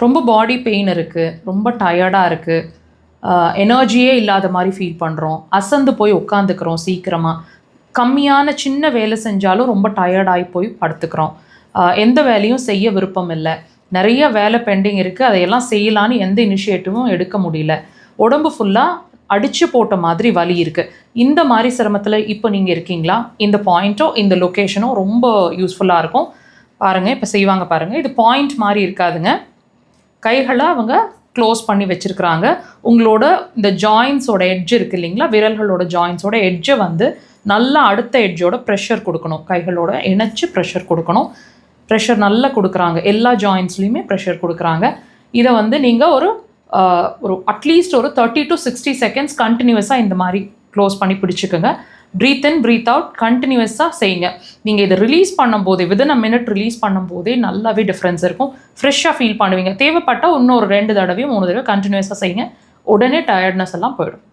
ரொம்ப body pain இருக்குது, ரொம்ப டயர்டாக இருக்குது, எனர்ஜியே இல்லாத மாதிரி ஃபீல் பண்ணுறோம், அசந்து போய் உட்காந்துக்கிறோம் சீக்கிரமாக, கம்மியான சின்ன வேலை செஞ்சாலும் ரொம்ப டயர்டாகி போய் படுத்துக்கிறோம், எந்த வேலையும் செய்ய விருப்பம் இல்லை, நிறைய வேலை பெண்டிங் இருக்குது, அதையெல்லாம் செய்யலான்னு எந்த இனிஷியேட்டிவும் எடுக்க முடியல, உடம்பு ஃபுல்லாக அடித்து போட்ட மாதிரி வலி இருக்குது. இந்த மாதிரி சிரமத்தில் இப்போ நீங்கள் இருக்கீங்களா? இந்த பாயிண்ட்டோ இந்த லொக்கேஷனோ ரொம்ப யூஸ்ஃபுல்லாக இருக்கும். பாருங்கள், இப்போ செய்வாங்க பாருங்கள். இது பாயிண்ட் மாதிரி இருக்காதுங்க. கைகளை அவங்க க்ளோஸ் பண்ணி வச்சுருக்குறாங்க. உங்களோட இந்த ஜாயின்ஸோட எட்ஜ் இருக்குது இல்லைங்களா, விரல்களோட ஜாயின்ஸோட எட்ஜை வந்து நல்லா அடுத்த எட்ஜோட ப்ரெஷர் கொடுக்கணும். கைகளோட இணைச்சி ப்ரெஷர் கொடுக்கணும். ப்ரெஷர் நல்லா கொடுக்குறாங்க. எல்லா ஜாயின்ஸ்லேயுமே ப்ரெஷர் கொடுக்குறாங்க. இதை வந்து நீங்கள் ஒரு அட்லீஸ்ட் ஒரு 30 to 60 செகண்ட்ஸ் கண்டினியூஸாக இந்த மாதிரி க்ளோஸ் பண்ணி பிடிச்சிக்கோங்க. ப்ரீத் இன் ப்ரீத் அவுட் கண்டினியூஸாக செய்யுங்க. நீங்கள் இதை ரிலீஸ் பண்ணும்போதே வித்தின் அ மினிட் ரிலீஸ் பண்ணும்போதே நல்லாவே டிஃப்ரென்ஸ் இருக்கும். ஃப்ரெஷ்ஷாக ஃபீல் பண்ணுவீங்க. தேவைப்பட்டால் இன்னொரு 2 தடவையும் 3 தடவை கண்டினியூஸாக செய்யுங்க. உடனே டயர்ட்னஸ் எல்லாம் போயிடும்.